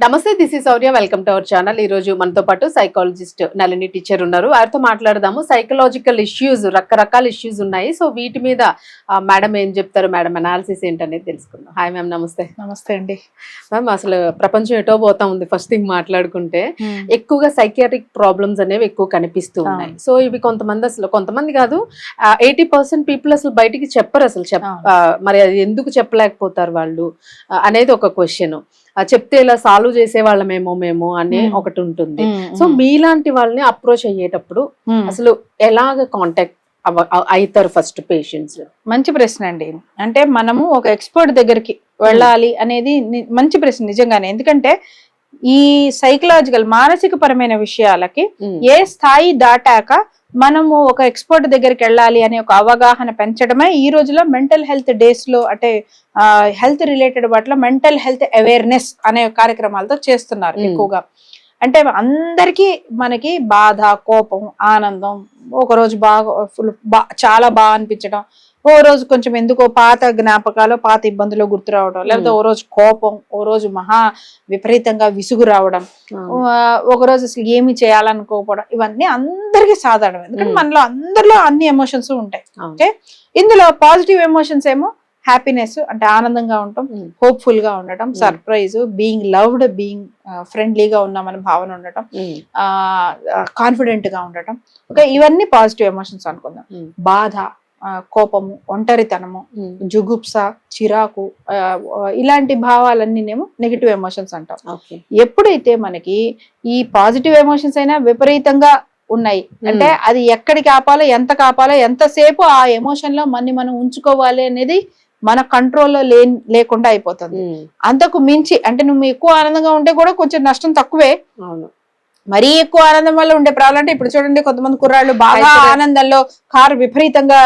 నమస్తే, this is Sourya. Welcome to our channel. ఈ రోజు మనతో పాటు సైకాలజిస్ట్ నళిని టీచర్ ఉన్నారు. వారితో మాట్లాడదాము. సైకలాజికల్ ఇష్యూస్, రకరకాల ఇష్యూస్ ఉన్నాయి. సో వీటి మీద మేడం ఏం చెప్తారు, మేడం అనాలిసిస్ ఏంటనేది తెలుసుకుందాం. హాయ్ మ్యామ్, నమస్తే. నమస్తే అండి మ్యామ్, అసలు ప్రపంచం ఎటో పోతా ఉంది. ఫస్ట్ థింగ్ మాట్లాడుకుంటే ఎక్కువగా సైకియాట్రిక్ ప్రాబ్లమ్స్ అనేవి ఎక్కువ కనిపిస్తూ ఉన్నాయి. సో ఇవి కొంతమంది కాదు, 80% పీపుల్ అసలు బయటికి చెప్పరు. అసలు మరి అది ఎందుకు చెప్పలేకపోతారు వాళ్ళు అనేది ఒక క్వశ్చన్. చెప్తే ఇలా సాల్వ్ చేసే వాళ్ళమేమో అని ఒకటి ఉంటుంది. సో మీలాంటి వాళ్ళని అప్రోచ్ అయ్యేటప్పుడు అసలు ఎలాగ కాంటాక్ట్ అవుతారు ఫస్ట్ పేషెంట్స్? మంచి ప్రశ్న అండి. అంటే మనము ఒక ఎక్స్పర్ట్ దగ్గరికి వెళ్ళాలి అనేది మంచి ప్రశ్న నిజంగానే. ఎందుకంటే ఈ సైకలాజికల్ మానసిక పరమైన విషయాలకి ఏ స్థాయి దాటాక మనము ఒక ఎక్స్పర్ట్ దగ్గరికి వెళ్ళాలి అనే ఒక అవగాహన పెంచడమే ఈ రోజులో మెంటల్ హెల్త్ డేస్ లో, అంటే హెల్త్ రిలేటెడ్ వాటిలో మెంటల్ హెల్త్ అవేర్నెస్ అనే కార్యక్రమాలతో చేస్తున్నారు ఎక్కువగా. అంటే అందరికీ మనకి బాధ, కోపం, ఆనందం, ఒక రోజు చాలా బాగా అనిపించడం, ఓ రోజు కొంచెం ఎందుకో పాత జ్ఞాపకాలు, పాత ఇబ్బందులు గుర్తు రావడం, లేకపోతే ఓ రోజు కోపం, ఓ రోజు మహా విపరీతంగా విసుగు రావడం, ఒక రోజు అసలు ఏమి చేయాలనుకోకపోవడం, ఇవన్నీ అందరికీ సాధారణం. ఎందుకంటే మనలో అందరిలో అన్ని ఎమోషన్స్ ఉంటాయి. ఓకే, ఇందులో పాజిటివ్ ఎమోషన్స్ ఏమో హ్యాపీనెస్, అంటే ఆనందంగా ఉండటం, హోప్ఫుల్ గా ఉండటం, సర్ప్రైజ్, బీయింగ్ లవ్డ్, బీయింగ్ ఫ్రెండ్లీగా ఉన్నామని భావన ఉండటం, కాన్ఫిడెంట్ గా ఉండటం. ఓకే, ఇవన్నీ పాజిటివ్ ఎమోషన్స్ అనుకుందాం. బాధ, కోపము, ఒంటరితనము, జుగుప్స, చిరాకు, ఇలాంటి భావాలన్నీనేమో నెగిటివ్ ఎమోషన్స్ అంటాం. ఎప్పుడైతే మనకి ఈ పాజిటివ్ ఎమోషన్స్ అయినా విపరీతంగా ఉన్నాయి అంటే అది ఎక్కడికి ఆపాలో, ఎంత కాపాలో, ఎంతసేపు ఆ ఎమోషన్ లో మనం ఉంచుకోవాలి అనేది మన కంట్రోల్లో లేకుండా అయిపోతుంది. అంతకు మించి అంటే నువ్వు ఎక్కువ ఆనందంగా ఉంటే కూడా కొంచెం నష్టం తక్కువే. మరీ ఎక్కువ ఆనందం వల్ల ఉండే ప్రాబ్లం అంటే ఇప్పుడు చూడండి, కొంతమంది కుర్రాళ్ళు బాగా ఆనందంలో కారు విపరీతంగా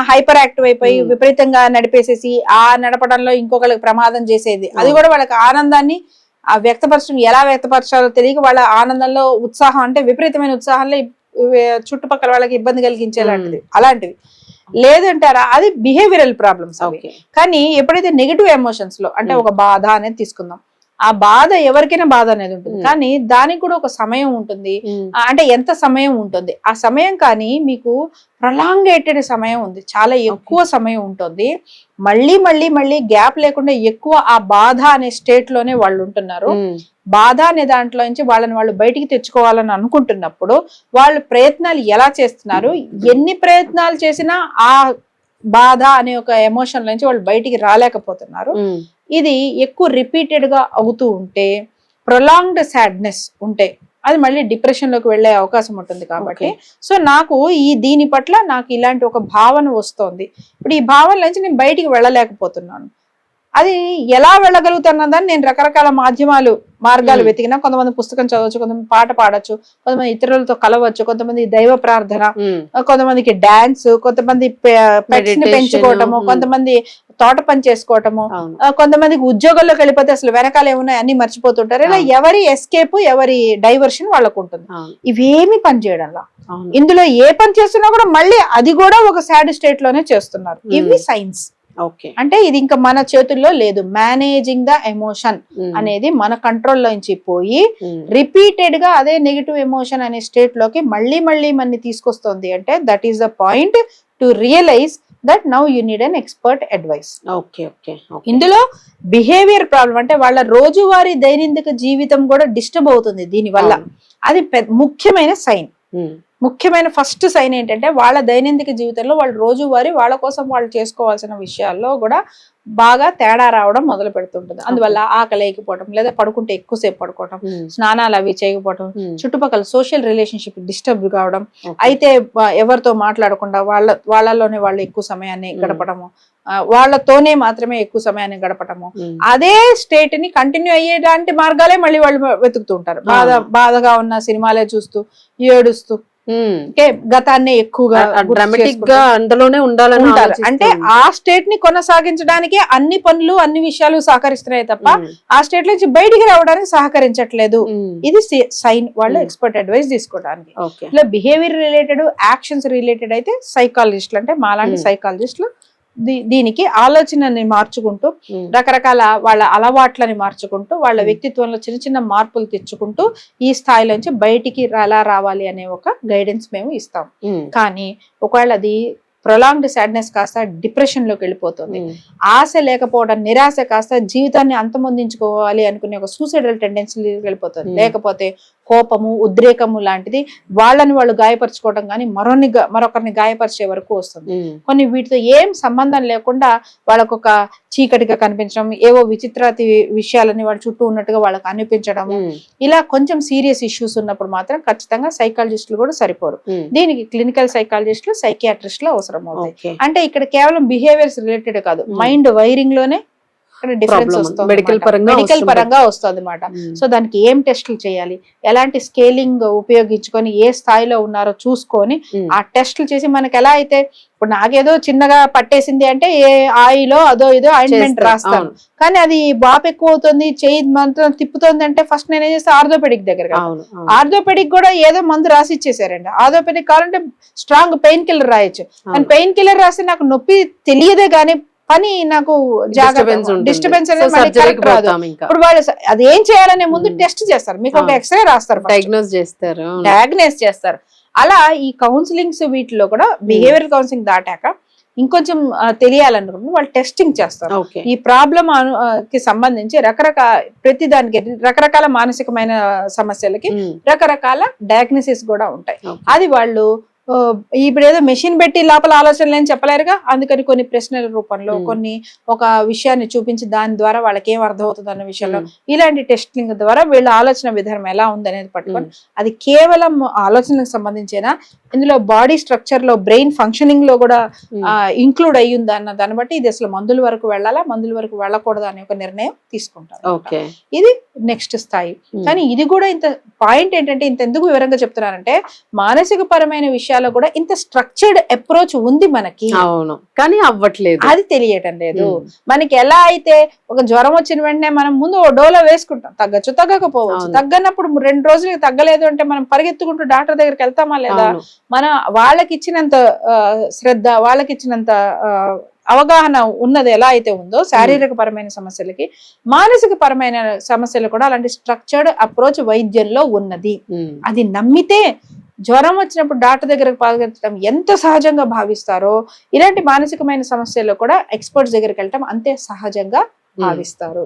హైపర్ యాక్టివ్ అయిపోయి విపరీతంగా నడిపేసేసి ఆ నడపడంలో ఇంకొకరికి ప్రమాదం చేసేది. అది కూడా వాళ్ళకి ఆనందాన్ని వ్యక్తపరచడం, ఎలా వ్యక్తపరచాలో తెలియక వాళ్ళ ఆనందంలో ఉత్సాహం, అంటే విపరీతమైన ఉత్సాహంలో చుట్టుపక్కల వాళ్ళకి ఇబ్బంది కలిగించేలాంటిది. అలాంటివి లేదంటారా, అది బిహేవియరల్ ప్రాబ్లమ్స్ అవి. కానీ ఎప్పుడైతే నెగిటివ్ ఎమోషన్స్ లో, అంటే ఒక బాధ అనేది తీసుకుందాం, ఆ బాధ ఎవరికైనా బాధ అనేది ఉంటుంది, కానీ దానికి కూడా ఒక సమయం ఉంటుంది. అంటే ఎంత సమయం ఉంటుంది ఆ సమయం, కానీ మీకు ప్రొలాంగేటెడ్ సమయం ఉంది, చాలా ఎక్కువ సమయం ఉంటుంది. మళ్ళీ మళ్ళీ మళ్ళీ గ్యాప్ లేకుండా ఎక్కువ ఆ బాధ అనే స్టేట్ లోనే వాళ్ళు ఉంటున్నారు. బాధ అనే దాంట్లో నుంచి వాళ్ళని వాళ్ళు బయటికి తెచ్చుకోవాలని అనుకుంటున్నప్పుడు వాళ్ళు ప్రయత్నాలు ఎలా చేస్తున్నారు, ఎన్ని ప్రయత్నాలు చేసినా ఆ బాధ అనే ఒక ఎమోషన్ నుంచి వాళ్ళు బయటికి రాలేకపోతున్నారు. ఇది ఎక్కువ రిపీటెడ్ గా అవుతూ ఉంటే, ప్రొలాంగ్డ్ సాడ్నెస్ ఉంటే అది మళ్ళీ డిప్రెషన్ లోకి వెళ్లే అవకాశం ఉంటుంది. కాబట్టి సో నాకు దీని పట్ల నాకు ఇలాంటి ఒక భావన వస్తోంది. ఇప్పుడు ఈ భావన నుంచి నేను బయటికి వెళ్ళలేకపోతున్నాను. అది ఎలా వెళ్ళగలుగుతున్నదని నేను రకరకాల మార్గాలు వెతికినా. కొంతమంది పుస్తకం చదవచ్చు, కొంతమంది పాట పాడచ్చు, కొంతమంది ఇతరులతో కలవచ్చు, కొంతమంది దైవ ప్రార్థన, కొంతమందికి డాన్స్, కొంతమంది పెట్స్ ని పెంచుకోవటము, కొంతమంది తోట పని చేసుకోవటము, కొంతమందికి ఉద్యోగంలోకి వెళ్ళిపోతే అసలు వెనకాల ఏమున్నాయి అన్ని మర్చిపోతుంటారు. ఇలా ఎవరి ఎస్కేప్, ఎవరి డైవర్షన్ వాళ్ళకు ఉంటుంది. ఇవేమి పని చేయడంలా, ఇందులో ఏ పని చేస్తున్నా కూడా మళ్ళీ అది కూడా ఒక సాడ్ స్టేట్ లోనే చేస్తున్నారు. ఇవి సైన్స్. అంటే ఇది ఇంకా మన చేతుల్లో లేదు. మేనేజింగ్ ద ఎమోషన్ అనేది మన కంట్రోల్లో నుంచి పోయి రిపీటెడ్ గా అదే నెగిటివ్ ఎమోషన్ అనే స్టేట్ లోకి మళ్ళీ మళ్ళీ మన తీసుకొస్తుంది. అంటే that is the point to realise that now you need an expert advice. ఇందులో బిహేవియర్ ప్రాబ్లం, అంటే వాళ్ళ రోజువారీ దైనందిక జీవితం కూడా డిస్టర్బ్ అవుతుంది దీని వల్ల. అది ముఖ్యమైన సైన్. ముఖ్యమైన ఫస్ట్ సైన్ ఏంటంటే వాళ్ళ దైనందిక జీవితంలో వాళ్ళు రోజువారీ వాళ్ళ కోసం వాళ్ళు చేసుకోవాల్సిన విషయాల్లో కూడా బాగా తేడా రావడం మొదలు పెడుతుంటుంది. అందువల్ల ఆకలి లేకపోవడం, లేదా పడుకుంటే ఎక్కువసేపు పడుకోవడం, స్నానాలు అవి చేయకపోవడం, చుట్టుపక్కల సోషల్ రిలేషన్షిప్ డిస్టర్బ్ కావడం, అయితే ఎవరితో మాట్లాడకుండా వాళ్ళలోనే వాళ్ళు ఎక్కువ సమయాన్ని గడపడము, వాళ్ళతోనే మాత్రమే ఎక్కువ సమయాన్ని గడపటము, అదే స్టేట్ ని కంటిన్యూ అయ్యేలాంటి మార్గాలే మళ్ళీ వాళ్ళు వెతుకుతూ ఉంటారు. బాధగా ఉన్న సినిమాలే చూస్తూ ఏడుస్తూ గతాన్ని ఎక్కువగా డ్రామాటిక్ గా అందులోనే ఉండాలని ఉంటారు. అంటే ఆ స్టేట్ ని కొనసాగించడానికి అన్ని పనులు, అన్ని విషయాలు సహకరిస్తున్నాయి తప్ప ఆ స్టేట్ నుంచి బయటికి రావడానికి సహకరించట్లేదు. ఇది సైన్ వాళ్ళు ఎక్స్పర్ట్ అడ్వైస్ తీసుకోవడానికి. ఇలా బిహేవియర్ రిలేటెడ్, యాక్షన్స్ రిలేటెడ్ అయితే సైకాలజిస్టులు, అంటే మాలాంటి సైకాలజిస్టులు దీనికి ఆలోచనని మార్చుకుంటూ రకరకాల వాళ్ళ అలవాట్లని మార్చుకుంటూ వాళ్ళ వ్యక్తిత్వంలో చిన్న చిన్న మార్పులు తెచ్చుకుంటూ ఈ స్థాయిలోంచి బయటికి ఎలా రావాలి అనే ఒక గైడెన్స్ మేము ఇస్తాం. కానీ ఒకవేళ అది ప్రొలాంగ్డ్ సాడ్నెస్ కాస్త డిప్రెషన్ లోకి వెళ్ళిపోతుంది, ఆశ లేకపోవడం, నిరాశ కాస్త జీవితాన్ని అంతమొందించుకోవాలి అనుకునే ఒక సూసైడల్ టెండెన్సీ వెళ్ళిపోతుంది. లేకపోతే కోపము, ఉద్రేకము లాంటిది వాళ్ళని వాళ్ళు గాయపరచుకోవడం కానీ మరొకరిని గాయపరిచే వరకు వస్తుంది. కొన్ని వీటితో ఏం సంబంధం లేకుండా వాళ్ళకు ఒక చీకటిగా కనిపించడం, ఏవో విచిత్రాతి విషయాలని వాళ్ళ చుట్టూ ఉన్నట్టుగా వాళ్ళకి అనిపించడము, ఇలా కొంచెం సీరియస్ ఇష్యూస్ ఉన్నప్పుడు మాత్రం ఖచ్చితంగా సైకాలజిస్టులు కూడా సరిపోరు. దీనికి క్లినికల్ సైకాలజిస్టులు, సైకియాట్రిస్టులు అవసరం అవుతాయి. అంటే ఇక్కడ కేవలం బిహేవియర్స్ రిలేటెడ్ కాదు, మైండ్ వైరింగ్ లోనే డిఫరెన్స్ వస్తుంది, మెడికల్ పరంగా వస్తుంది అన్నమాట. సో దానికి ఏం టెస్టులు చేయాలి, ఎలాంటి స్కేలింగ్ ఉపయోగించుకొని ఏ స్థాయిలో ఉన్నారో చూసుకొని ఆ టెస్టులు చేసి మనకి ఎలా అయితే ఇప్పుడు నాకేదో చిన్నగా పట్టేసింది అంటే ఏ ఆయిలో అదో ఇదో ఆయింట్మెంట్ రాస్తాను, కానీ అది బాపు ఎక్కువ అవుతుంది, చేయి మంత్రం తిప్పుతుంది అంటే ఫస్ట్ నేను ఏం చేస్తాను ఆర్థోపెడిక్ దగ్గర. ఆర్థోపెడిక్ కూడా ఏదో మందు రాసి ఇచ్చేసారండి. ఆర్థోపెడిక్ కావాలంటే స్ట్రాంగ్ పెయిన్ కిల్లర్ రాయొచ్చు, కానీ పెయిన్ కిల్లర్ రాస్తే నాకు నొప్పి తెలియదే గానీ పని నాకు డిస్టర్బెన్స్ అనేది కరెక్ట్ రాదు. ఇప్పుడు వాళ్ళు అది ఏం చేయాలనే ముందు టెస్ట్ చేస్తారు, మీకు ఒక ఎక్స్రే రాస్తారు, డయాగ్నోస్ చేస్తారు. అలా ఈ కౌన్సిలింగ్స్ వీటిలో కూడా బిహేవియర్ కౌన్సిలింగ్ దాటాక ఇంకొంచెం తెలియాలనుకుంటున్నారు వాళ్ళు టెస్టింగ్ చేస్తారు. ఈ ప్రాబ్లం కి సంబంధించి ప్రతి దానికి రకరకాల మానసికమైన సమస్యలకి రకరకాల డయాగ్నోసిస్ కూడా ఉంటాయి. అది వాళ్ళు ఇప్పుడు ఏదో మెషిన్ పెట్టి లోపల ఆలోచనలు ఏం చెప్పలేరుగా, అందుకని కొన్ని ప్రశ్నల రూపంలో కొన్ని ఒక విషయాన్ని చూపించి దాని ద్వారా వాళ్ళకి ఏం అర్థం అవుతుంది అన్న విషయంలో ఇలాంటి టెస్టింగ్ ద్వారా వీళ్ళ ఆలోచన విధానం ఎలా ఉంది అనేది పట్టుకొని అది కేవలం ఆలోచనకు సంబంధించేనా, ఇందులో బాడీ స్ట్రక్చర్ లో బ్రెయిన్ ఫంక్షనింగ్ లో కూడా ఇంక్లూడ్ అయ్యింది అన్న దాన్ని బట్టి ఇది అసలు మందుల వరకు వెళ్ళాలా మందుల వరకు వెళ్ళకూడదు అనే ఒక నిర్ణయం తీసుకుంటారు. ఇది నెక్స్ట్ స్థాయి. కానీ ఇది కూడా ఇంత పాయింట్ ఏంటంటే ఇంత ఎందుకు వివరంగా చెప్తున్నారంటే మానసిక పరమైన విషయాలు కూడా ఇంత స్ట్రక్చర్డ్ అప్రోచ్ ఉంది మనకి, అవును, కానీ అవ్వట్లేదు, అది తెలియటం లేదు. మనకి ఎలా అయితే ఒక జ్వరం వచ్చిన వెంటనే మనం ముందు ఓ డోలో వేసుకుంటాం, తగ్గచ్చు తగ్గకపోవచ్చు, తగ్గనప్పుడు 2 రోజులకి తగ్గలేదు అంటే మనం పరిగెత్తుకుంటూ డాక్టర్ దగ్గరికి వెళ్తామా లేదా, మన వాళ్ళకి ఇచ్చినంత శ్రద్ధ వాళ్ళకి ఇచ్చినంత అవగాహన ఉన్నది ఎలా అయితే ఉందో శారీరక పరమైన సమస్యలకి మానసిక పరమైన సమస్యలు కూడా అలాంటి స్ట్రక్చర్డ్ అప్రోచ్ వైద్యంలో ఉన్నది. అది నమ్మితే జ్వరం వచ్చినప్పుడు డాక్టర్ దగ్గరకు పాల్గొనడం ఎంత సహజంగా భావిస్తారో ఇలాంటి మానసికమైన సమస్యల్లో కూడా ఎక్స్పర్ట్స్ దగ్గరికి వెళ్ళటం అంతే సహజంగా భావిస్తారు.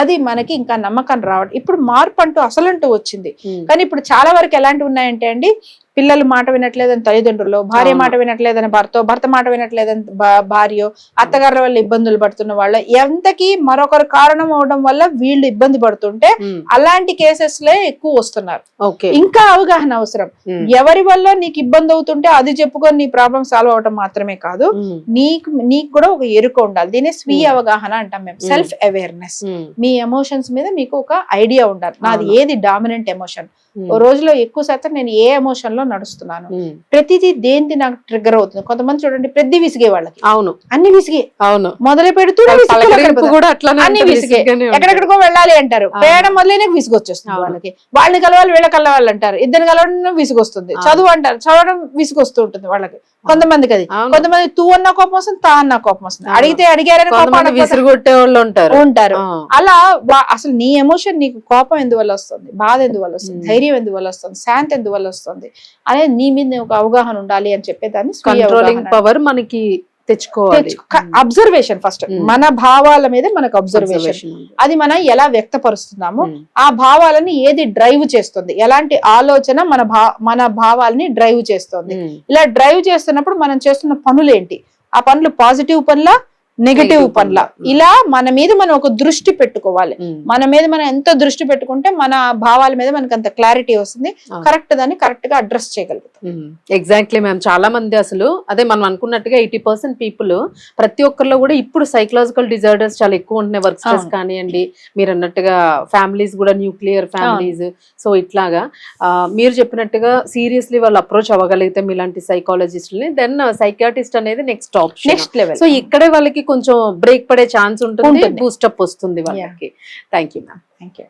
అది మనకి ఇంకా నమ్మకం రావడం. ఇప్పుడు మార్పు అంటూ అసలంటూ వచ్చింది, కానీ ఇప్పుడు చాలా వరకు ఎలాంటివి ఉన్నాయంటే అండి, పిల్లలు మాట వినట్లేదని తల్లిదండ్రులు, భార్య మాట వినట్లేదని భర్త మాట వినట్లేదని భార్య, అత్తగారుల వల్ల ఇబ్బందులు పడుతున్న వాళ్ళ ఎంతకి మరొకరు కారణం అవడం వల్ల వీళ్ళు ఇబ్బంది పడుతుంటే అలాంటి కేసెస్ లే ఎక్కువ వస్తున్నారు. ఇంకా అవగాహన అవసరం. ఎవరి వల్ల నీకు ఇబ్బంది అవుతుంటే అది చెప్పుకొని నీ ప్రాబ్లం సాల్వ్ అవడం మాత్రమే కాదు, నీకు కూడా ఒక ఎరుక ఉండాలి. దీన్ని స్వీయ అవగాహన అంటాం మేము, సెల్ఫ్ అవేర్నెస్. మీ ఎమోషన్స్ మీద మీకు ఒక ఐడియా ఉండాలి, నాది ఏది డామినెంట్ ఎమోషన్, ఓ రోజులో ఎక్కువ శాతం నేను ఏ ఎమోషన్ లో నడుస్తున్నాను, ప్రతిదీ దేనికి నాకు ట్రిగ్గర్ అవుతుంది. కొంతమంది చూడండి ప్రతి విసిగే వాళ్ళకి, అవును అన్ని విసిగే, అవును మొదలు పెడుతూ అన్ని విసిగే, ఎక్కడెక్కడికో వెళ్ళాలి అంటారు, ప్రయాణం మొదలైన విసుగొచ్చేస్తుంది వాళ్ళకి, వాళ్ళని కలవాలి వీళ్ళ కలవాలి అంటారు, ఇద్దరు కలవడం విసుగొస్తుంది, చదువు అంటారు చదవడం విసుగొస్తూ ఉంటుంది వాళ్ళకి. కొంతమందికి అది, కొంతమంది తూ అన్న కోపం వస్తుంది, తా అన్న కోపం వస్తుంది, అడిగితే అడిగారని విసురుగొట్టే వాళ్ళు ఉంటారు. అలా అసలు నీ ఎమోషన్, నీకు కోపం ఎందువల్ల వస్తుంది, బాధ ఎందువల్ల వస్తుంది, ధైర్యం ఎందువల్ల వస్తుంది, శాంతి ఎందువల్ల వస్తుంది అనేది నీ మీద ఒక అవగాహన ఉండాలి అని చెప్పేదాన్ని కంట్రోలింగ్ పవర్ మనకి తెచ్చుకోవాలి. అబ్జర్వేషన్ ఫస్ట్, మన భావాల మీద మనకు అబ్జర్వేషన్, అది మనం ఎలా వ్యక్తపరుస్తున్నాము, ఆ భావాలని ఏది డ్రైవ్ చేస్తుంది, ఎలాంటి ఆలోచన మన భావాలని డ్రైవ్ చేస్తుంది. ఇలా డ్రైవ్ చేస్తున్నప్పుడు మనం చేస్తున్న పనులు ఏంటి, ఆ పనులు పాజిటివ్ పనులా నెగటివ్ పనుల, ఇలా మన మీద మనం ఒక దృష్టి పెట్టుకోవాలి. మన మీద మనం ఎంత దృష్టి పెట్టుకుంటే మన భావాల మీద మనకు అంత క్లారిటీ వస్తుంది, కరెక్ట్ దాన్ని కరెక్ట్ గా అడ్రస్ చేయగలుగుతాం. Exactly ma'am. చాలా మంది అసలు అదే మనం అనుకున్నట్టుగా 80% పీపుల్ ప్రతి ఒక్కరిలో కూడా ఇప్పుడు సైకలాజికల్ డిజార్డర్స్ చాలా ఎక్కువ ఉంటున్నాయి. వర్క్ స్ట్రెస్ కానివ్వండి, మీరు అన్నట్టుగా ఫ్యామిలీస్ కూడా న్యూక్లియర్ ఫ్యామిలీస్, సో ఇట్లాగా మీరు చెప్పినట్టుగా సీరియస్లీ వాళ్ళు అప్రోచ్ అవ్వగలిగితే మీలాంటి సైకాలజిస్ట్ని, దెన్ సైకియాట్రిస్ట్ అనేది next option, next level. So ఇక్కడే వాళ్ళకి కొంచెం బ్రేక్ పడే ఛాన్స్ ఉంటుంది, బూస్టప్ వస్తుంది వాళ్ళకి. Thank you ma'am. Thank you.